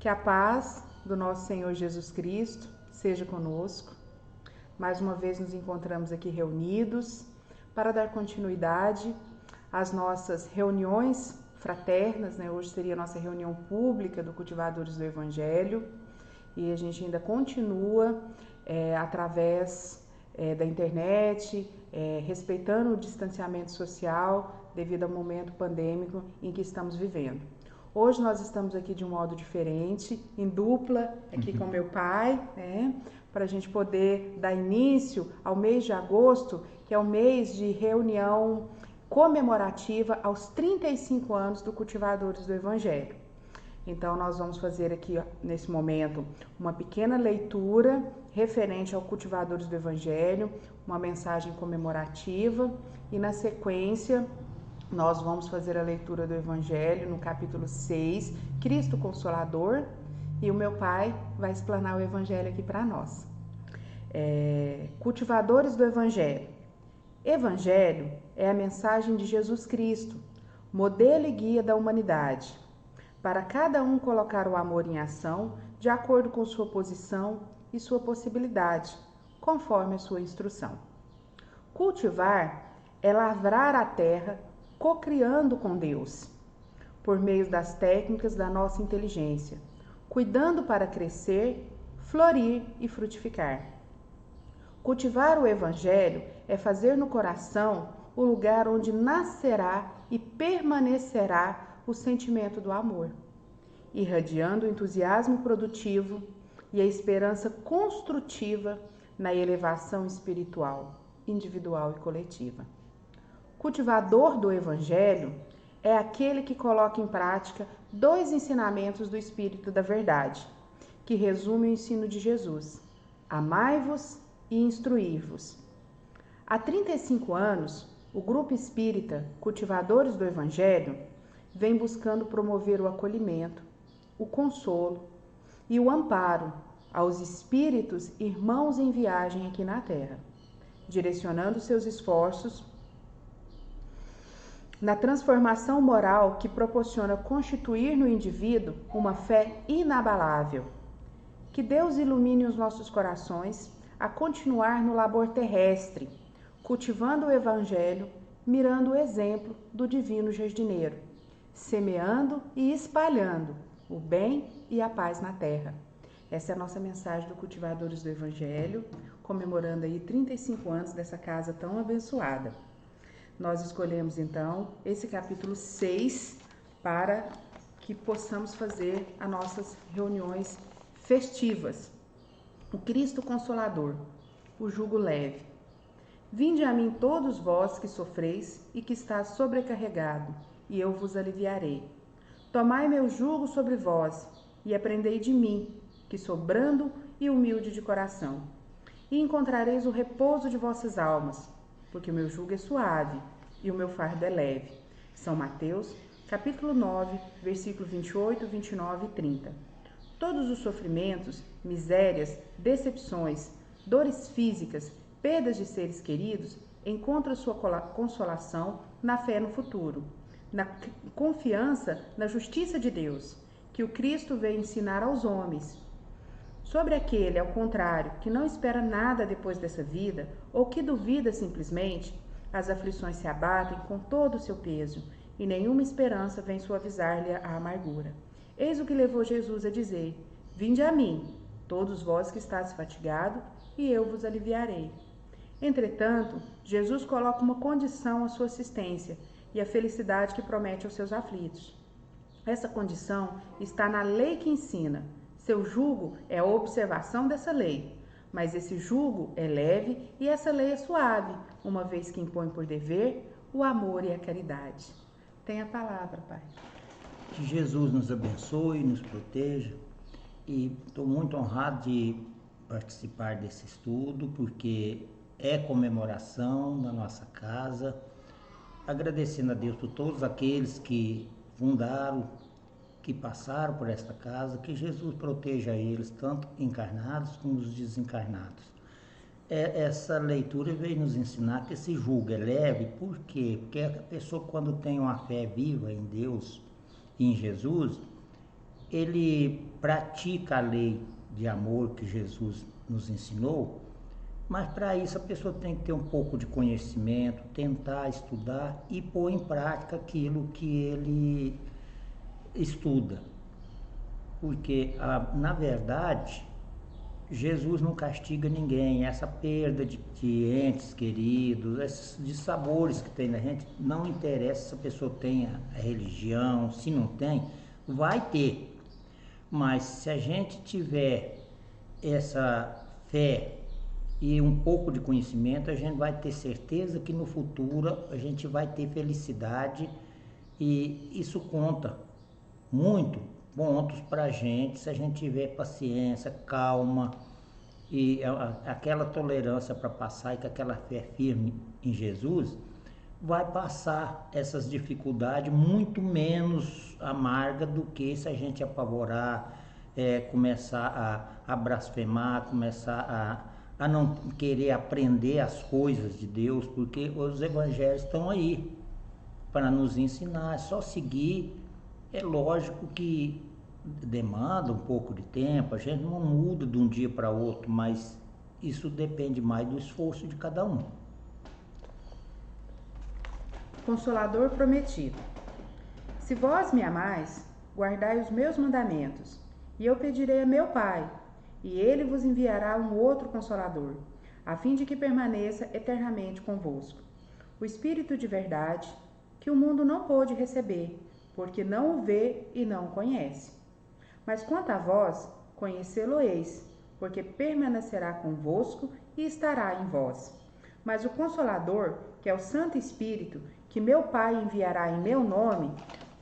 Que a paz do nosso Senhor Jesus Cristo seja conosco. Mais uma vez nos encontramos aqui reunidos para dar continuidade às nossas reuniões fraternas, né? Hoje seria a nossa reunião pública do Cultivadores do Evangelho e a gente ainda continua através da internet, respeitando o distanciamento social devido ao momento pandêmico em que estamos vivendo. Hoje nós estamos aqui de um modo diferente, em dupla, aqui com meu pai, né? Para a gente poder dar início ao mês de agosto, que é o mês de reunião comemorativa aos 35 anos do Cultivadores do Evangelho. Então nós vamos fazer aqui, nesse momento, uma pequena leitura referente ao Cultivadores do Evangelho, uma mensagem comemorativa e na sequência nós vamos fazer a leitura do Evangelho no capítulo 6, Cristo Consolador, e o meu pai vai explanar o Evangelho aqui para nós. Cultivadores do Evangelho. Evangelho é a mensagem de Jesus Cristo, modelo e guia da humanidade, para cada um colocar o amor em ação de acordo com sua posição e sua possibilidade, conforme a sua instrução. Cultivar é lavrar a terra cocriando com Deus, por meio das técnicas da nossa inteligência, cuidando para crescer, florir e frutificar. Cultivar o Evangelho é fazer no coração o lugar onde nascerá e permanecerá o sentimento do amor, irradiando o entusiasmo produtivo e a esperança construtiva na elevação espiritual, individual e coletiva. Cultivador do Evangelho é aquele que coloca em prática dois ensinamentos do Espírito da Verdade, que resume o ensino de Jesus: amai-vos e instruí-vos. Há 35 anos, o Grupo Espírita Cultivadores do Evangelho vem buscando promover o acolhimento, o consolo e o amparo aos espíritos irmãos em viagem aqui na Terra, direcionando seus esforços na transformação moral que proporciona constituir no indivíduo uma fé inabalável. Que Deus ilumine os nossos corações a continuar no labor terrestre, cultivando o Evangelho, mirando o exemplo do Divino Jardineiro, semeando e espalhando o bem e a paz na terra. Essa é a nossa mensagem do Cultivadores do Evangelho, comemorando aí 35 anos dessa casa tão abençoada. Nós escolhemos, então, esse capítulo 6 para que possamos fazer as nossas reuniões festivas. O Cristo Consolador, o jugo leve. Vinde a mim todos vós que sofreis e que estáis sobrecarregado, e eu vos aliviarei. Tomai meu jugo sobre vós e aprendei de mim, que sou brando e humilde de coração, e encontrareis o repouso de vossas almas, porque o meu jugo é suave e o meu fardo é leve. São Mateus, capítulo 9, versículos 28, 29 e 30. Todos os sofrimentos, misérias, decepções, dores físicas, perdas de seres queridos, encontram sua consolação na fé no futuro, na confiança na justiça de Deus, que o Cristo veio ensinar aos homens. Sobre aquele, ao contrário, que não espera nada depois dessa vida, ou que duvida simplesmente, as aflições se abatem com todo o seu peso, e nenhuma esperança vem suavizar-lhe a amargura. Eis o que levou Jesus a dizer: vinde a mim, todos vós que estáis fatigados, e eu vos aliviarei. Entretanto, Jesus coloca uma condição à sua assistência e à felicidade que promete aos seus aflitos. Essa condição está na lei que ensina. Seu jugo é a observação dessa lei, mas esse jugo é leve e essa lei é suave, uma vez que impõe por dever o amor e a caridade. Tem a palavra, Pai. Que Jesus nos abençoe, nos proteja, e estou muito honrado de participar desse estudo, porque é comemoração na nossa casa, agradecendo a Deus por todos aqueles que fundaram, que passaram por esta casa, que Jesus proteja eles, tanto encarnados como os desencarnados. Essa leitura veio nos ensinar que esse jugo é leve. Por quê? Porque a pessoa, quando tem uma fé viva em Deus e em Jesus, ele pratica a lei de amor que Jesus nos ensinou, mas para isso a pessoa tem que ter um pouco de conhecimento, tentar estudar e pôr em prática aquilo que ele estuda. Porque, na verdade, Jesus não castiga ninguém. Essa perda de entes queridos, de sabores que tem na gente, não interessa se a pessoa tem a religião, se não tem, vai ter. Mas se a gente tiver essa fé e um pouco de conhecimento, a gente vai ter certeza que no futuro a gente vai ter felicidade, e isso conta muito pontos para a gente se a gente tiver paciência, calma e aquela tolerância para passar, e com aquela fé firme em Jesus, vai passar essas dificuldades muito menos amarga do que se a gente apavorar, começar a blasfemar, começar a não querer aprender as coisas de Deus, porque os evangelhos estão aí para nos ensinar, é só seguir. É lógico que demanda um pouco de tempo, a gente não muda de um dia para outro, mas isso depende mais do esforço de cada um. Consolador prometido. Se vós me amais, guardai os meus mandamentos, e eu pedirei a meu Pai, e ele vos enviará um outro Consolador, a fim de que permaneça eternamente convosco. O Espírito de verdade, que o mundo não pôde receber, porque não o vê e não o conhece. Mas quanto a vós, conhecê-lo-eis, porque permanecerá convosco e estará em vós. Mas o Consolador, que é o Santo Espírito, que meu Pai enviará em meu nome,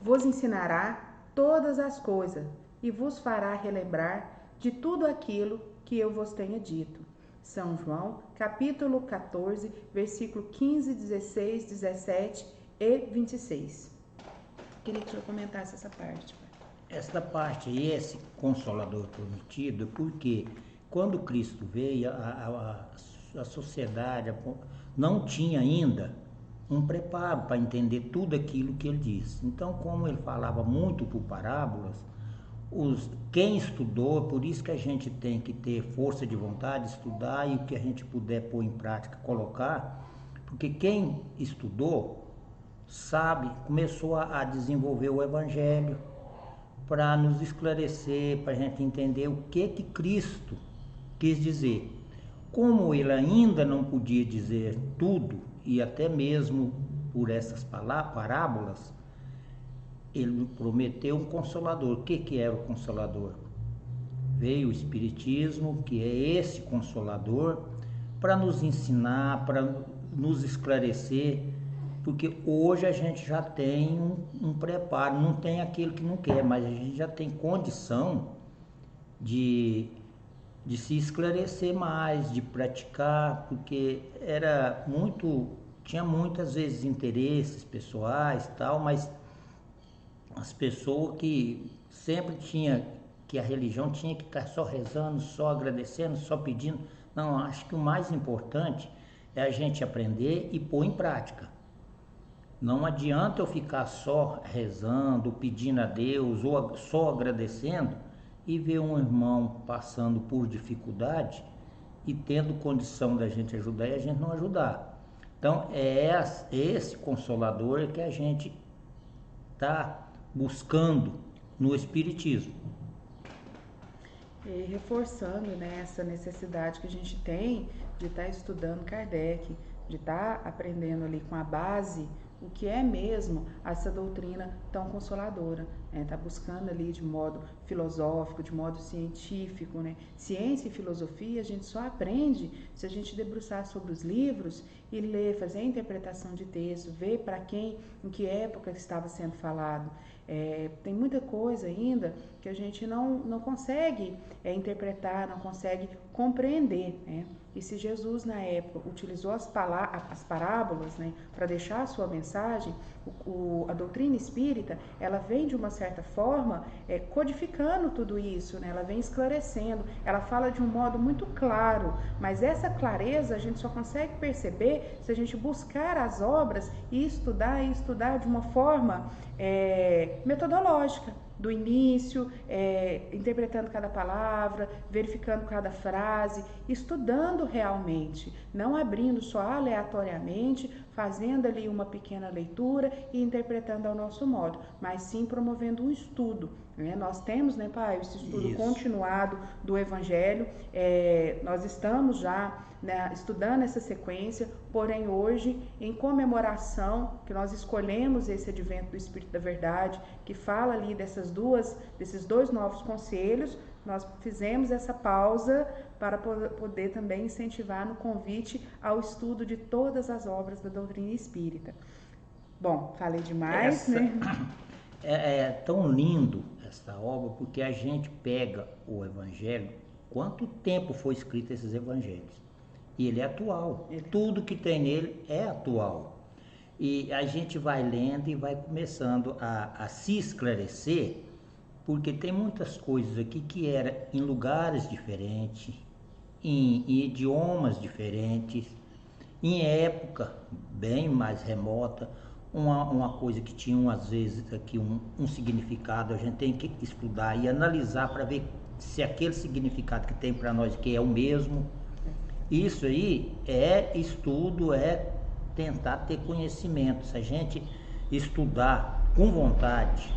vos ensinará todas as coisas e vos fará relembrar de tudo aquilo que eu vos tenha dito. São João, capítulo 14, versículo 15, 16, 17 e 26. Queria que o senhor comentasse essa parte. Esta parte, esse Consolador prometido, porque quando Cristo veio, a sociedade não tinha ainda um preparo para entender tudo aquilo que ele disse. Então, como ele falava muito por parábolas, quem estudou, por isso que a gente tem que ter força de vontade, estudar, e o que a gente puder pôr em prática, colocar, porque quem estudou sabe, começou a desenvolver o Evangelho para nos esclarecer, para a gente entender o que Cristo quis dizer. Como ele ainda não podia dizer tudo, e até mesmo por essas parábolas, ele prometeu um Consolador. O que era o Consolador? Veio o Espiritismo, que é esse Consolador, para nos ensinar, para nos esclarecer, porque hoje a gente já tem um preparo, não tem aquele que não quer, mas a gente já tem condição de se esclarecer mais, de praticar, porque tinha muitas vezes interesses pessoais e tal, mas as pessoas que sempre tinha que a religião tinha que estar só rezando, só agradecendo, só pedindo. Não, acho que o mais importante é a gente aprender e pôr em prática. Não adianta eu ficar só rezando, pedindo a Deus ou só agradecendo e ver um irmão passando por dificuldade e tendo condição da gente ajudar e a gente não ajudar. Então é esse Consolador que a gente está buscando no Espiritismo. E reforçando, né, essa necessidade que a gente tem de estar estudando Kardec, de estar aprendendo ali com a base o que é mesmo essa doutrina tão consoladora, né? Tá buscando ali de modo filosófico, de modo científico, né? Ciência e filosofia a gente só aprende se a gente debruçar sobre os livros e ler, fazer a interpretação de texto, ver para quem, em que época estava sendo falado. Tem muita coisa ainda que a gente não consegue interpretar, não consegue compreender, né? E se Jesus, na época, utilizou as parábolas, né, para deixar a sua mensagem, a doutrina espírita, ela vem de uma certa forma codificando tudo isso, né? Ela vem esclarecendo, ela fala de um modo muito claro, mas essa clareza a gente só consegue perceber se a gente buscar as obras e estudar de uma forma metodológica. do início, interpretando cada palavra, verificando cada frase, estudando realmente, não abrindo só aleatoriamente, fazendo ali uma pequena leitura e interpretando ao nosso modo, mas sim promovendo um estudo. Nós temos, né, pai, esse estudo continuado do Evangelho, nós estamos já, né, estudando essa sequência, porém hoje, em comemoração, que nós escolhemos esse advento do Espírito da Verdade, que fala ali desses dois novos conselhos, nós fizemos essa pausa para poder também incentivar no convite ao estudo de todas as obras da doutrina espírita. Bom, falei demais, né? É tão lindo essa obra, porque a gente pega o Evangelho, quanto tempo foi escrito esses Evangelhos, e ele é atual, tudo que tem nele é atual, e a gente vai lendo e vai começando a se esclarecer, porque tem muitas coisas aqui que eram em lugares diferentes, em idiomas diferentes, em época bem mais remota, uma coisa que tinha às vezes aqui um significado, a gente tem que estudar e analisar para ver se aquele significado que tem para nós que é o mesmo. Isso aí é estudo, é tentar ter conhecimento. Se a gente estudar com vontade,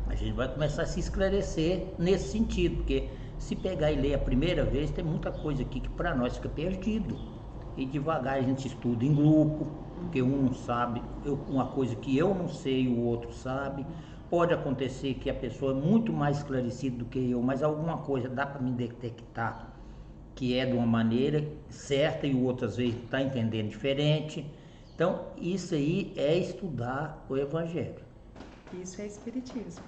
a gente vai começar a se esclarecer nesse sentido, porque se pegar e ler a primeira vez, tem muita coisa aqui que para nós fica perdido. E devagar a gente estuda em grupo, porque um não sabe, uma coisa que eu não sei, o outro sabe. Pode acontecer que a pessoa é muito mais esclarecida do que eu, mas alguma coisa dá para me detectar que é de uma maneira certa e o outro às vezes está entendendo diferente. Então, isso aí é estudar o Evangelho. Isso é Espiritismo.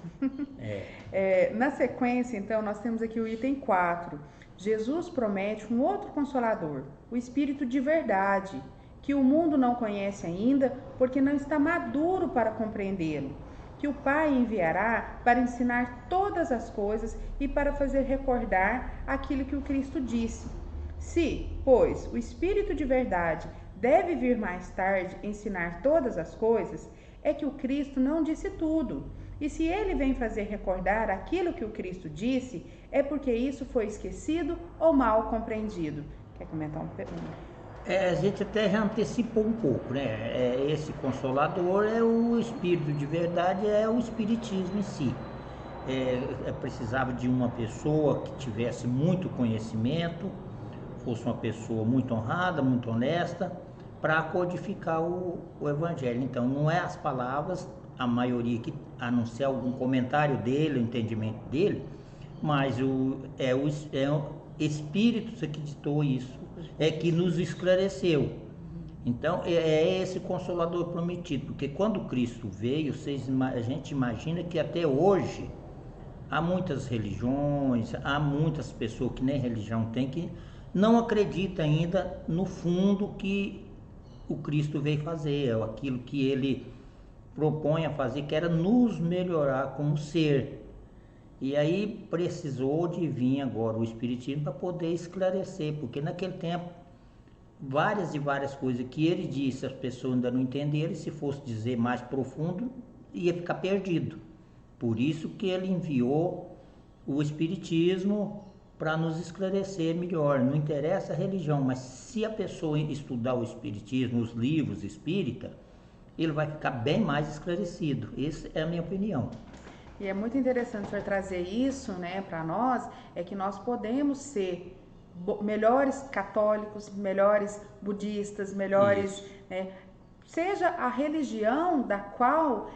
Na sequência, então, nós temos aqui o item 4. Jesus promete um outro Consolador, o Espírito de Verdade, que o mundo não conhece ainda porque não está maduro para compreendê-lo, que o Pai enviará para ensinar todas as coisas e para fazer recordar aquilo que o Cristo disse. Se, pois, o Espírito de Verdade deve vir mais tarde ensinar todas as coisas, é que o Cristo não disse tudo. E se ele vem fazer recordar aquilo que o Cristo disse, é porque isso foi esquecido ou mal compreendido. Quer comentar um pouco? A gente até já antecipou um pouco, né? Esse Consolador é o Espírito de Verdade, é o Espiritismo em si. Precisava de uma pessoa que tivesse muito conhecimento, fosse uma pessoa muito honrada, muito honesta, para codificar o Evangelho. Então, não é as palavras, a maioria que, a não ser algum comentário dele, o entendimento dele, mas o Espírito que ditou isso, é que nos esclareceu. Então, é esse Consolador prometido, porque quando Cristo veio, a gente imagina que até hoje há muitas religiões, há muitas pessoas que nem religião tem, que não acreditam ainda no fundo que o Cristo veio fazer, aquilo que ele propõe a fazer, que era nos melhorar como ser. E aí precisou de vir agora o Espiritismo para poder esclarecer, porque naquele tempo várias e várias coisas que ele disse as pessoas ainda não entenderam, e se fosse dizer mais profundo ia ficar perdido. Por isso que ele enviou o Espiritismo para nos esclarecer melhor. Não interessa a religião, mas se a pessoa estudar o Espiritismo, os livros espírita, ele vai ficar bem mais esclarecido. Essa é a minha opinião. E é muito interessante o senhor trazer isso, né, para nós, é que nós podemos ser melhores católicos, melhores budistas, melhores, seja a religião da qual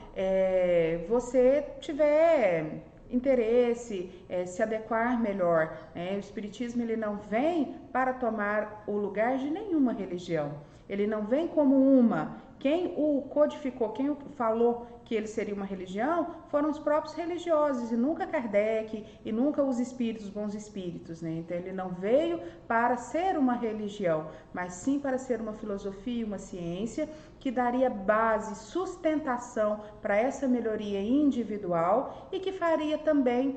você tiver interesse, se adequar melhor. O Espiritismo ele não vem para tomar o lugar de nenhuma religião. Ele não vem como uma. Quem o codificou, quem falou que ele seria uma religião, foram os próprios religiosos, e nunca Kardec, e nunca os espíritos, os bons espíritos, né? Então ele não veio para ser uma religião, mas sim para ser uma filosofia, uma ciência, que daria base, sustentação para essa melhoria individual e que faria também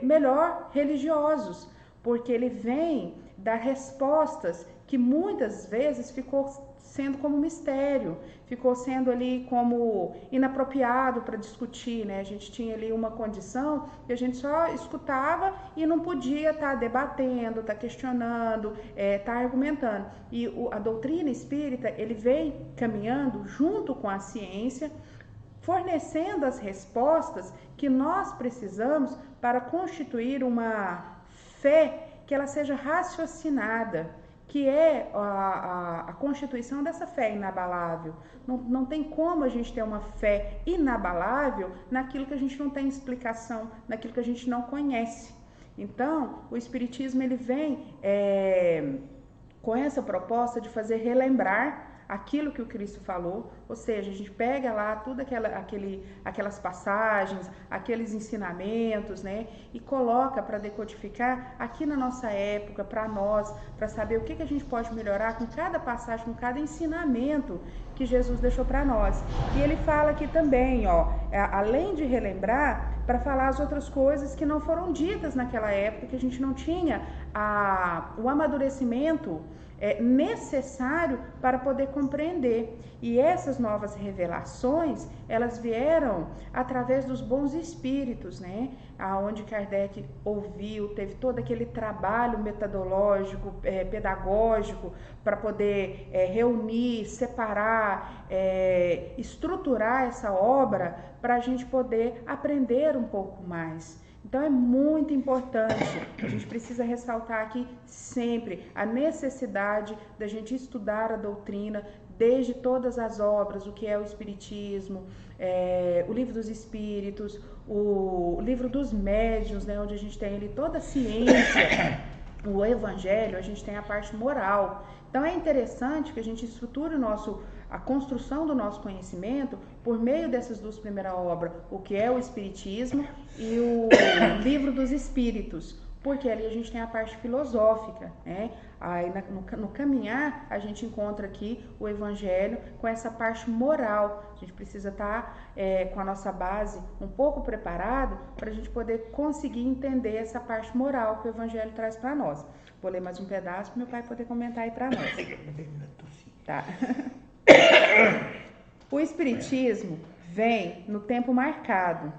melhor religiosos, porque ele vem dar respostas que muitas vezes ficou sendo como mistério, ficou sendo ali como inapropriado para discutir, né? A gente tinha ali uma condição que a gente só escutava e não podia estar debatendo, estar questionando, estar argumentando. E a doutrina espírita, ele vem caminhando junto com a ciência, fornecendo as respostas que nós precisamos para constituir uma fé que ela seja raciocinada, que é a constituição dessa fé inabalável. Não tem como a gente ter uma fé inabalável naquilo que a gente não tem explicação, naquilo que a gente não conhece. Então, o Espiritismo ele vem com essa proposta de fazer relembrar aquilo que o Cristo falou, ou seja, a gente pega lá tudo aquelas passagens, aqueles ensinamentos, né, e coloca para decodificar aqui na nossa época, para nós, para saber o que a gente pode melhorar com cada passagem, com cada ensinamento que Jesus deixou para nós. E ele fala aqui também, além de relembrar, para falar as outras coisas que não foram ditas naquela época, que a gente não tinha o amadurecimento necessário para poder compreender. E essas novas revelações, elas vieram através dos bons espíritos, né? Aonde Kardec ouviu, teve todo aquele trabalho metodológico, pedagógico, para poder reunir, separar, estruturar essa obra para a gente poder aprender um pouco mais. Então é muito importante, a gente precisa ressaltar aqui sempre a necessidade da gente estudar a doutrina desde todas as obras, o que é o Espiritismo, o Livro dos Espíritos, o Livro dos Médiuns, né, onde a gente tem ali toda a ciência, o Evangelho, a gente tem a parte moral. Então é interessante que a gente estruture a construção do nosso conhecimento por meio dessas duas primeiras obras, o que é o Espiritismo e o Livro dos Espíritos, porque ali a gente tem a parte filosófica, né? Aí no caminhar a gente encontra aqui o Evangelho com essa parte moral. A gente precisa estar com a nossa base um pouco preparado para a gente poder conseguir entender essa parte moral que o Evangelho traz para nós. Vou ler mais um pedaço para meu pai poder comentar aí para nós. Tá. O Espiritismo vem no tempo marcado,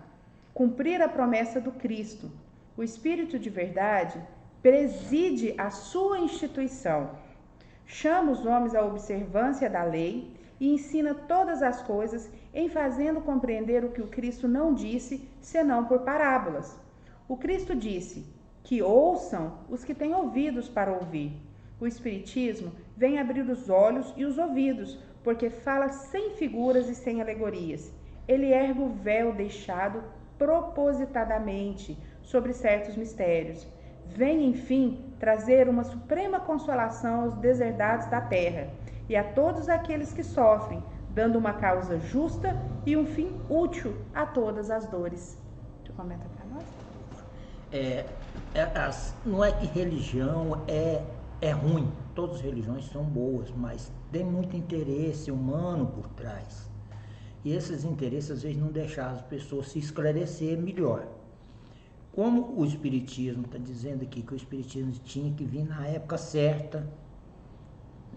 cumprir a promessa do Cristo. O Espírito de verdade preside a sua instituição, chama os homens à observância da lei e ensina todas as coisas em fazendo compreender o que o Cristo não disse, senão por parábolas. O Cristo disse que ouçam os que têm ouvidos para ouvir. O Espiritismo vem abrir os olhos e os ouvidos, porque fala sem figuras e sem alegorias. Ele ergue o véu deixado propositadamente sobre certos mistérios. Vem, enfim, trazer uma suprema consolação aos deserdados da terra e a todos aqueles que sofrem, dando uma causa justa e um fim útil a todas as dores. Tu comenta para nós? Não é que religião é ruim, todas as religiões são boas, mas tem muito interesse humano por trás. E esses interesses às vezes não deixam as pessoas se esclarecer melhor. Como o Espiritismo está dizendo aqui que o Espiritismo tinha que vir na época certa.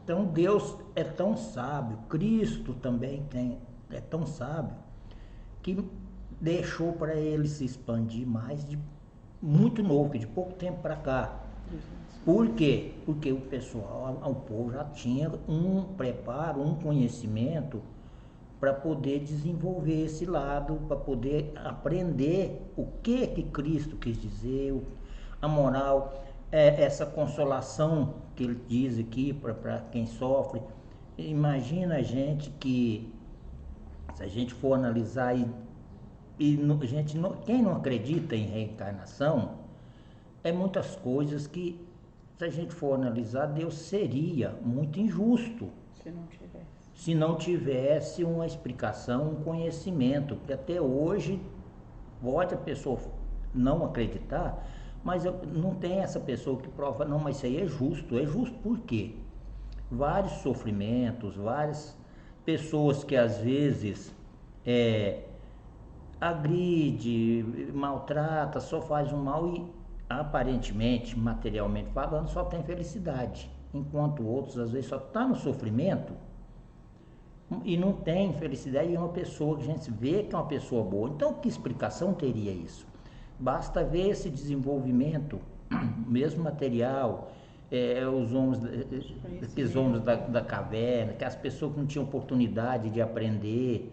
Então Deus é tão sábio, Cristo também é tão sábio, que deixou para ele se expandir mais de muito novo, de pouco tempo para cá. Por quê? Porque o povo já tinha um preparo, um conhecimento para poder desenvolver esse lado, para poder aprender o que Cristo quis dizer, a moral, essa consolação que ele diz aqui para quem sofre. Imagina a gente que, se a gente for analisar quem não acredita em reencarnação, muitas coisas que, se a gente for analisar, Deus seria muito injusto se não tivesse uma explicação, um conhecimento, porque até hoje pode a pessoa não acreditar, mas não tem essa pessoa que prova, não, mas isso aí é justo por quê? Vários sofrimentos, várias pessoas que às vezes agride, maltrata, só faz um mal e aparentemente, materialmente falando, só tem felicidade, enquanto outros às vezes só estão no sofrimento e não tem felicidade em uma pessoa que a gente vê que é uma pessoa boa. Então, que explicação teria isso? Basta ver esse desenvolvimento, mesmo material, os homens da caverna, que as pessoas que não tinham oportunidade de aprender.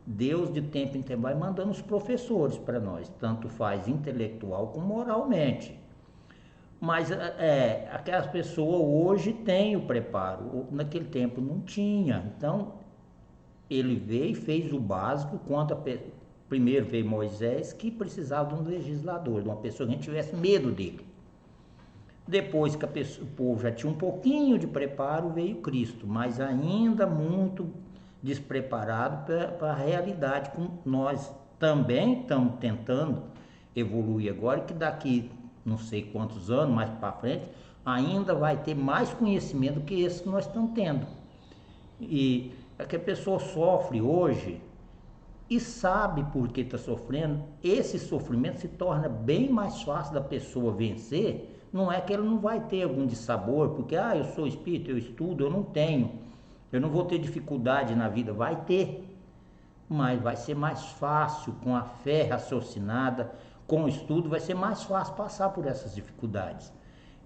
Deus de tempo em tempo vai mandando os professores para nós, tanto faz intelectual como moralmente. Mas aquelas pessoas hoje têm o preparo, naquele tempo não tinha. Então ele veio e fez o básico, primeiro veio Moisés, que precisava de um legislador, de uma pessoa que a gente tivesse medo dele. Depois que o povo já tinha um pouquinho de preparo, veio Cristo, mas ainda muito despreparado para a realidade, como nós também estamos tentando evoluir agora, que daqui não sei quantos anos, mais para frente, ainda vai ter mais conhecimento do que esse que nós estamos tendo. E é que a pessoa sofre hoje e sabe por que está sofrendo, esse sofrimento se torna bem mais fácil da pessoa vencer. Não é que ela não vai ter algum dissabor, porque eu sou espírita, eu estudo, eu não tenho, eu não vou ter dificuldade na vida, vai ter, mas vai ser mais fácil com a fé raciocinada, com o estudo, vai ser mais fácil passar por essas dificuldades.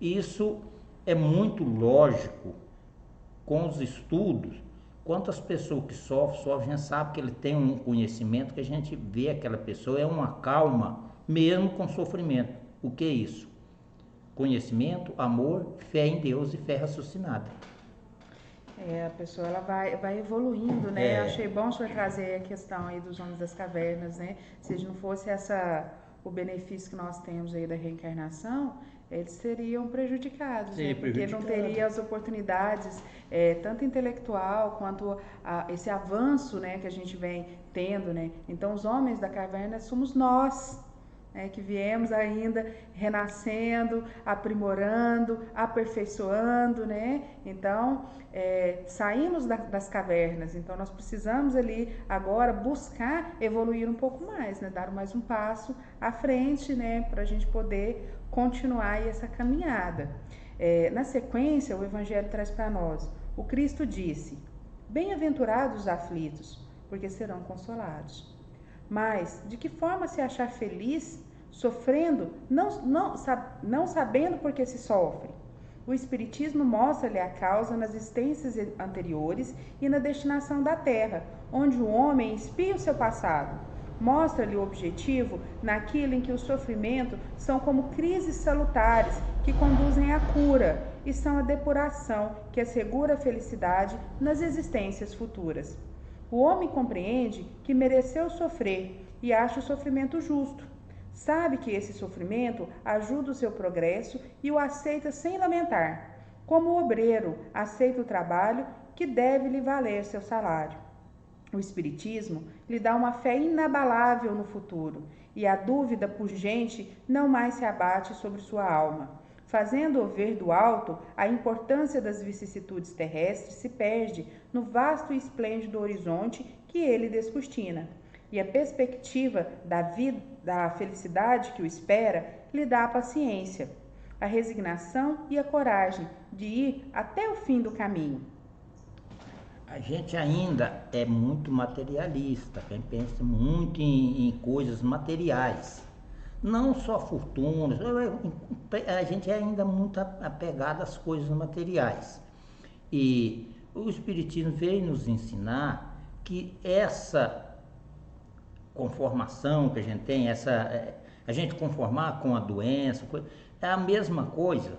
E isso é muito lógico com os estudos. Quantas pessoas que sofrem, a gente sabe que ele tem um conhecimento que a gente vê aquela pessoa, é uma calma, mesmo com sofrimento. O que é isso? Conhecimento, amor, fé em Deus e fé raciocinada. A pessoa ela vai evoluindo, né? Eu achei bom o senhor trazer a questão aí dos homens das cavernas, né? Se não fosse o benefício que nós temos aí da reencarnação, eles seriam prejudicados, né? Porque não teria as oportunidades, tanto intelectual quanto esse avanço, né, que a gente vem tendo, né? Então, os homens da caverna somos nós, que viemos ainda renascendo, aprimorando, aperfeiçoando, né? Então, saímos das cavernas, então nós precisamos ali agora buscar evoluir um pouco mais, né? Dar mais um passo à frente, né? Para a gente poder continuar aí essa caminhada. Na sequência, o Evangelho traz para nós, o Cristo disse: bem-aventurados os aflitos, porque serão consolados. Mas de que forma se achar feliz sofrendo, não sabendo por que se sofre? O Espiritismo mostra-lhe a causa nas existências anteriores e na destinação da Terra, onde o homem expia o seu passado. Mostra-lhe o objetivo naquilo em que o sofrimento são como crises salutares que conduzem à cura e são a depuração que assegura a felicidade nas existências futuras. O homem compreende que mereceu sofrer e acha o sofrimento justo. Sabe que esse sofrimento ajuda o seu progresso e o aceita sem lamentar, como o obreiro aceita o trabalho que deve lhe valer seu salário. O Espiritismo lhe dá uma fé inabalável no futuro, e a dúvida pungente não mais se abate sobre sua alma. Fazendo-o ver do alto, a importância das vicissitudes terrestres se perde no vasto e esplêndido horizonte que ele descortina. E a perspectiva da felicidade que o espera lhe dá a paciência, a resignação e a coragem de ir até o fim do caminho. A gente ainda é muito materialista, quem pensa muito em coisas materiais. Não só fortunas, a gente é ainda muito apegado às coisas materiais. E o Espiritismo veio nos ensinar que essa conformação que a gente tem, a gente conformar com a doença, é a mesma coisa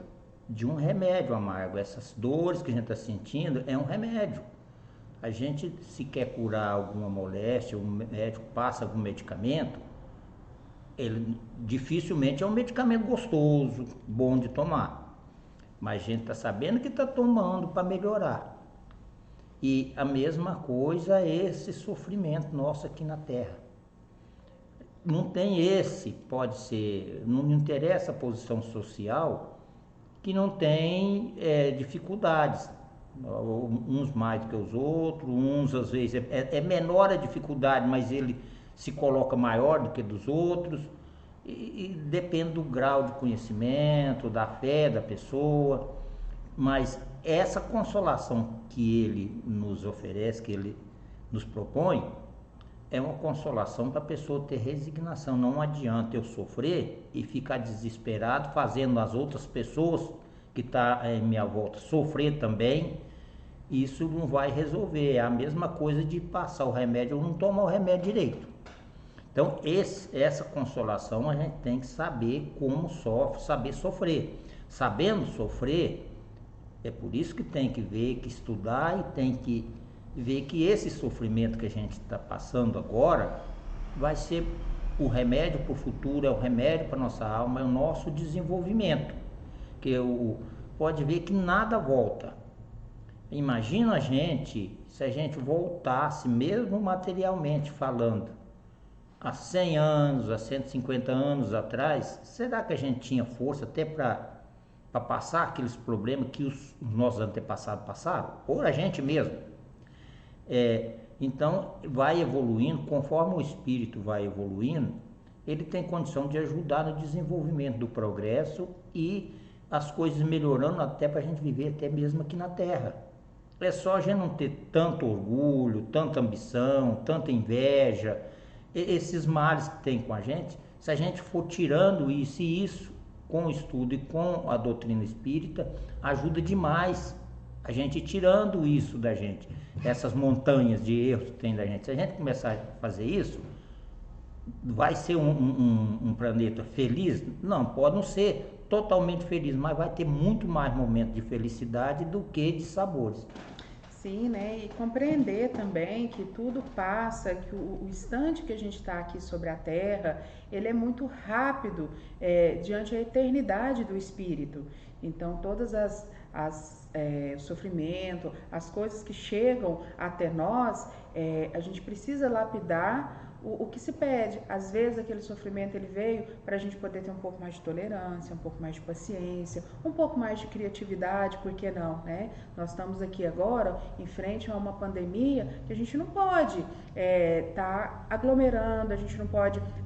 de um remédio amargo. Essas dores que a gente está sentindo é um remédio. A gente, se quer curar alguma moléstia, o médico passa algum medicamento, ele dificilmente é um medicamento gostoso, bom de tomar, mas a gente está sabendo que está tomando para melhorar. E a mesma coisa é esse sofrimento nosso aqui na Terra. Não tem pode ser, não interessa a posição social, que não tem dificuldades, uns mais do que os outros, uns às vezes é menor a dificuldade, mas ele se coloca maior do que dos outros, e depende do grau de conhecimento, da fé da pessoa. Mas essa consolação que ele nos oferece, que ele nos propõe, é uma consolação para a pessoa ter resignação. Não adianta eu sofrer e ficar desesperado fazendo as outras pessoas que estão em minha volta sofrer também. Isso não vai resolver. É a mesma coisa de passar o remédio ou não tomar o remédio direito. Então essa consolação a gente tem que saber como sofre, saber sofrer. Sabendo sofrer, é por isso que tem que ver, que estudar e tem que ver que esse sofrimento que a gente está passando agora vai ser o remédio para o futuro, é o remédio para a nossa alma, é o nosso desenvolvimento. Que pode ver que nada volta. Imagina se a gente voltasse, mesmo materialmente falando, há 100 anos, há 150 anos atrás, será que a gente tinha força até para passar aqueles problemas que os nossos antepassados passaram? Ou a gente mesmo? Então vai evoluindo, conforme o espírito vai evoluindo, ele tem condição de ajudar no desenvolvimento do progresso e as coisas melhorando até para a gente viver até mesmo aqui na Terra. É só a gente não ter tanto orgulho, tanta ambição, tanta inveja, esses males que tem com a gente. Se a gente for tirando isso, e isso com o estudo e com a doutrina espírita ajuda demais a gente tirando isso da gente, essas montanhas de erros que tem da gente. Se a gente começar a fazer isso, vai ser um planeta feliz? Não, pode não ser totalmente feliz, mas vai ter muito mais momentos de felicidade do que de sabores. Sim, né? E compreender também que tudo passa, que o instante que a gente está aqui sobre a Terra, ele é muito rápido diante da eternidade do Espírito. Então, todas o sofrimento, as coisas que chegam até nós, a gente precisa lapidar o que se pede. Às vezes aquele sofrimento ele veio para a gente poder ter um pouco mais de tolerância, um pouco mais de paciência, um pouco mais de criatividade, por que não, né? Nós estamos aqui agora em frente a uma pandemia que a gente não pode tá aglomerando, a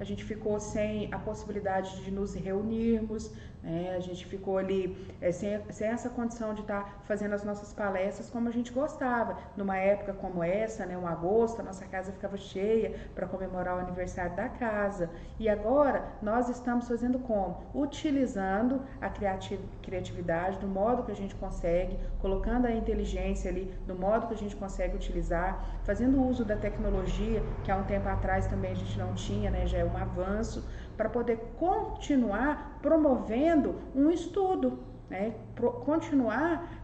gente ficou sem a possibilidade de nos reunirmos, né? A gente ficou ali sem essa condição de estar fazendo as nossas palestras como a gente gostava. Numa época como essa, né, um agosto, a nossa casa ficava cheia para comemorar o aniversário da casa. E agora nós estamos fazendo como? Utilizando a criatividade do modo que a gente consegue, colocando a inteligência ali no modo que a gente consegue utilizar, fazendo uso da tecnologia, que há um tempo atrás também a gente não tinha, né, já é um avanço, para poder continuar promovendo um estudo, né? Continuar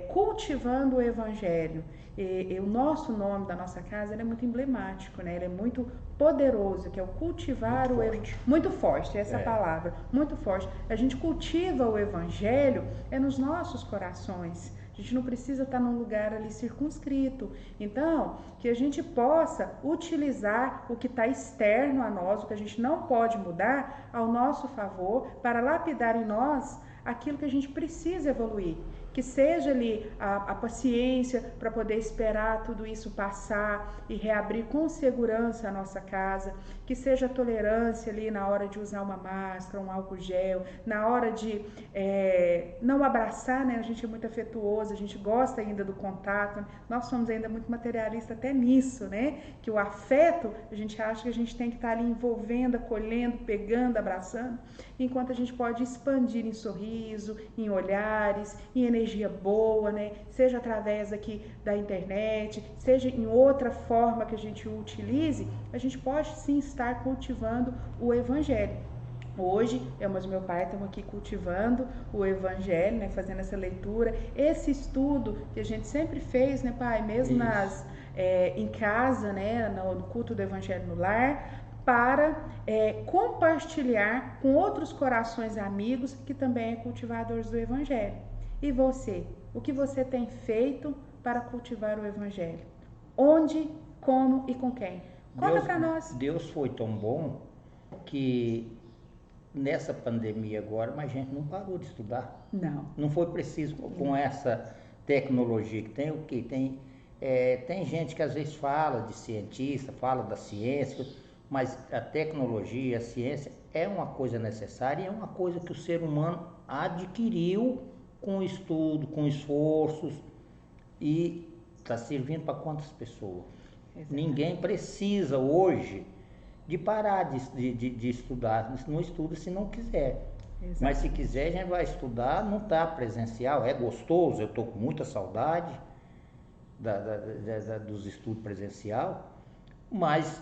cultivando o Evangelho. E o nosso nome da nossa casa é muito emblemático, né? Ele é muito poderoso, que é o cultivar o Evangelho. Muito forte, essa palavra, muito forte. A gente cultiva o Evangelho nos nossos corações. A gente não precisa estar num lugar ali circunscrito. Então, que a gente possa utilizar o que está externo a nós, o que a gente não pode mudar, ao nosso favor, para lapidar em nós aquilo que a gente precisa evoluir. Que seja ali a paciência para poder esperar tudo isso passar e reabrir com segurança a nossa casa, que seja a tolerância ali na hora de usar uma máscara, um álcool gel, na hora de não abraçar, né? A gente é muito afetuoso, a gente gosta ainda do contato, nós somos ainda muito materialistas até nisso, né? Que o afeto, a gente acha que a gente tem que estar ali envolvendo, acolhendo, pegando, abraçando, enquanto a gente pode expandir em sorriso, em olhares, em energia boa, né? Seja através aqui da internet, seja em outra forma que a gente utilize, a gente pode sim estar cultivando o Evangelho. Hoje, eu e meu pai estamos aqui cultivando o Evangelho, né? Fazendo essa leitura, esse estudo que a gente sempre fez, né, pai? Mesmo em casa, né? No culto do Evangelho no lar, para compartilhar com outros corações amigos que também é cultivadores do Evangelho. E você? O que você tem feito para cultivar o Evangelho? Onde, como e com quem? Conta para nós. Deus foi tão bom que nessa pandemia agora, mas a gente não parou de estudar. Não. Não foi preciso com essa tecnologia que tem o quê? Tem gente que às vezes fala de cientista, fala da ciência, mas a tecnologia, a ciência é uma coisa necessária e é uma coisa que o ser humano adquiriu com estudo, com esforços, e está servindo para quantas pessoas? Exatamente. Ninguém precisa hoje de parar de estudar, não estuda se não quiser. Exatamente. Mas se quiser, a gente vai estudar, não está presencial, é gostoso, eu estou com muita saudade dos estudos presencial, mas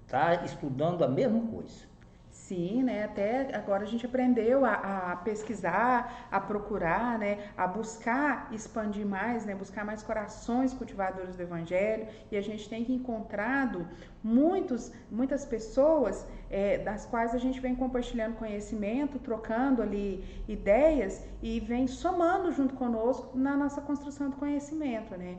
está estudando a mesma coisa. Sim, né? Até agora a gente aprendeu a pesquisar, a procurar, né? A buscar expandir mais, né? Buscar mais corações cultivadores do Evangelho. E a gente tem encontrado muitas pessoas das quais a gente vem compartilhando conhecimento, trocando ali ideias e vem somando junto conosco na nossa construção do conhecimento, né?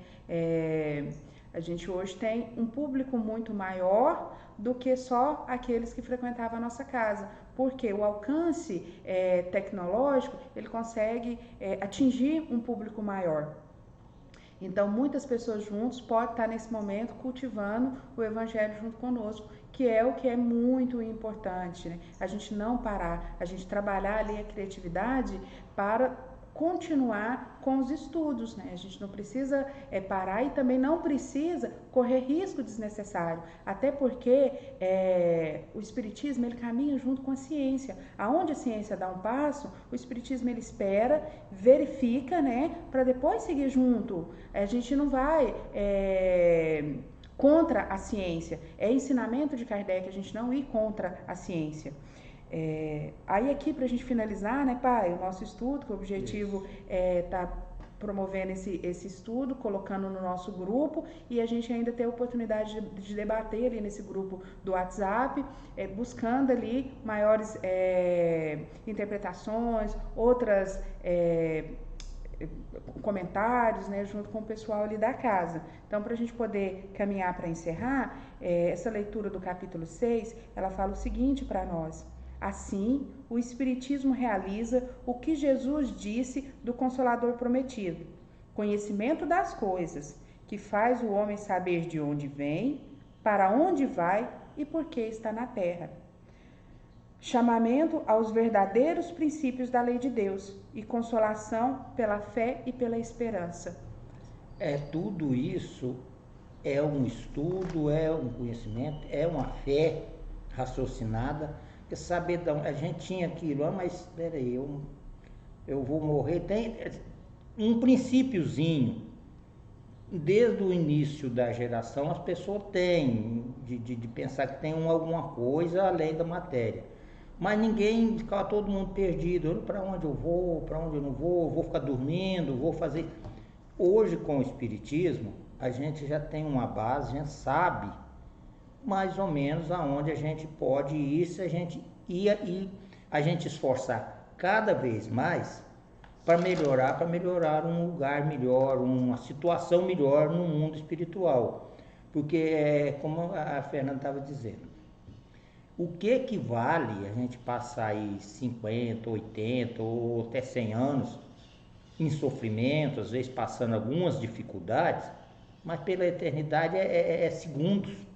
A gente hoje tem um público muito maior do que só aqueles que frequentavam a nossa casa, porque o alcance tecnológico ele consegue atingir um público maior. Então, muitas pessoas juntos podem estar nesse momento cultivando o Evangelho junto conosco, que é muito importante, né? A gente não parar, a gente trabalhar ali a criatividade para continuar com os estudos, né? A gente não precisa parar e também não precisa correr risco desnecessário, até porque o Espiritismo ele caminha junto com a ciência. Aonde a ciência dá um passo, o Espiritismo ele espera, verifica, né? Para depois seguir junto. A gente não vai contra a ciência. É ensinamento de Kardec a gente não ir contra a ciência. Aí aqui pra gente finalizar, né, pai, o nosso estudo, que o objetivo tá promovendo esse estudo, colocando no nosso grupo, e a gente ainda tem a oportunidade de debater ali nesse grupo do WhatsApp, buscando ali maiores interpretações, outras comentários, né, junto com o pessoal ali da casa. Então, para a gente poder caminhar para encerrar, essa leitura do capítulo 6, ela fala o seguinte para nós: assim, o Espiritismo realiza o que Jesus disse do Consolador prometido, conhecimento das coisas, que faz o homem saber de onde vem, para onde vai e por que está na terra. Chamamento aos verdadeiros princípios da lei de Deus e consolação pela fé e pela esperança. Tudo isso é um estudo, é um conhecimento, é uma fé raciocinada. Saber, a gente tinha aquilo, mas espera aí, eu vou morrer. Tem um princípiozinho, desde o início da geração, as pessoas têm de pensar que tem alguma coisa além da matéria. Mas ninguém, ficava todo mundo perdido, para onde eu vou, para onde eu não vou ficar dormindo, vou fazer. Hoje, com o Espiritismo, a gente já tem uma base, a gente sabe mais ou menos aonde a gente pode ir, se a gente a gente esforçar cada vez mais para melhorar um lugar melhor, uma situação melhor no mundo espiritual. Porque como a Fernanda estava dizendo, o que vale a gente passar aí 50, 80 ou até 100 anos em sofrimento, às vezes passando algumas dificuldades, mas pela eternidade é segundos.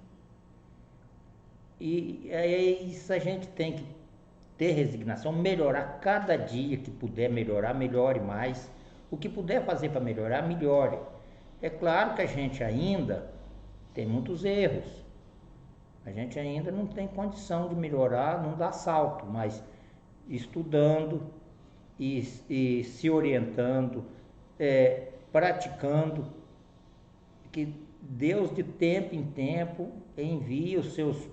E isso a gente tem que ter resignação, melhorar cada dia que puder melhorar, melhore mais. O que puder fazer para melhorar, melhore. É claro que a gente ainda tem muitos erros. A gente ainda não tem condição de melhorar, não dá salto, mas estudando e se orientando, praticando, que Deus de tempo em tempo envia os seus,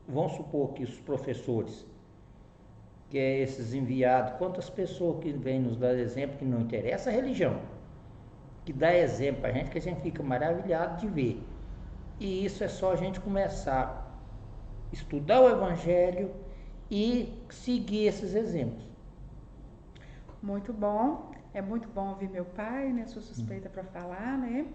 vamos supor que os professores, que é esses enviados, quantas pessoas que vêm nos dar exemplo que não interessa a religião, que dá exemplo para a gente, que a gente fica maravilhado de ver. E isso é só a gente começar a estudar o Evangelho e seguir esses exemplos. Muito bom, é muito bom ouvir meu pai, né? Sou suspeita para falar, né?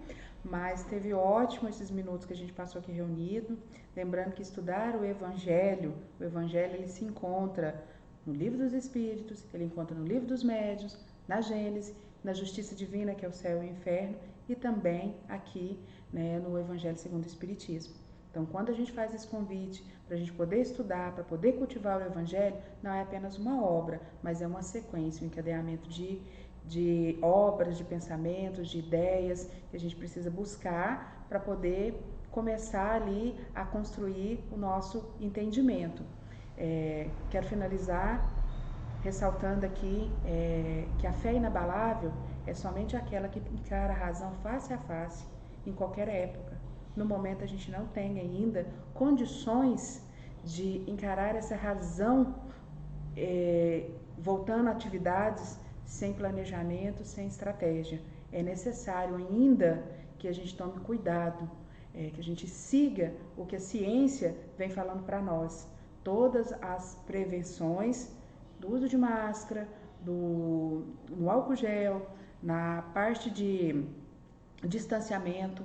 Mas teve ótimo esses minutos que a gente passou aqui reunido. Lembrando que estudar o Evangelho ele se encontra no Livro dos Espíritos, ele encontra no Livro dos Médiuns, na Gênese, na Justiça Divina, que é o céu e o inferno, e também aqui, né, no Evangelho segundo o Espiritismo. Então, quando a gente faz esse convite para a gente poder estudar, para poder cultivar o Evangelho, não é apenas uma obra, mas é uma sequência, um encadeamento de de obras, de pensamentos, de ideias que a gente precisa buscar para poder começar ali a construir o nosso entendimento. Quero finalizar ressaltando aqui que a fé inabalável é somente aquela que encara a razão face a face em qualquer época. No momento a gente não tem ainda condições de encarar essa razão voltando a atividades sem planejamento, sem estratégia. É necessário ainda que a gente tome cuidado, que a gente siga o que a ciência vem falando para nós. Todas as prevenções do uso de máscara, no álcool gel, na parte de distanciamento,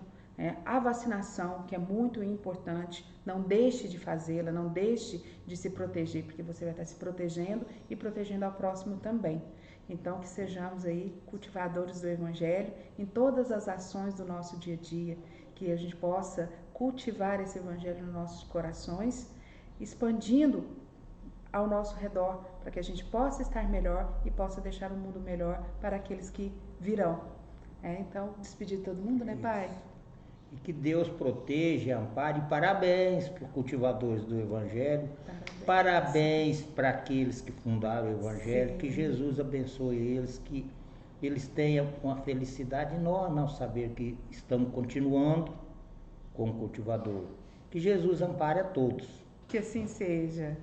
a vacinação, que é muito importante, não deixe de fazê-la, não deixe de se proteger, porque você vai estar se protegendo e protegendo ao próximo também. Então, que sejamos aí cultivadores do Evangelho em todas as ações do nosso dia a dia, que a gente possa cultivar esse Evangelho nos nossos corações, expandindo ao nosso redor, para que a gente possa estar melhor e possa deixar o mundo melhor para aqueles que virão. Então, despedir todo mundo, né, Pai? E que Deus proteja e ampare. Parabéns para os cultivadores do Evangelho. Parabéns para aqueles que fundaram o Evangelho. Sim. Que Jesus abençoe eles, que eles tenham uma felicidade enorme ao saber que estamos continuando como cultivador. Que Jesus ampare a todos. Que assim seja.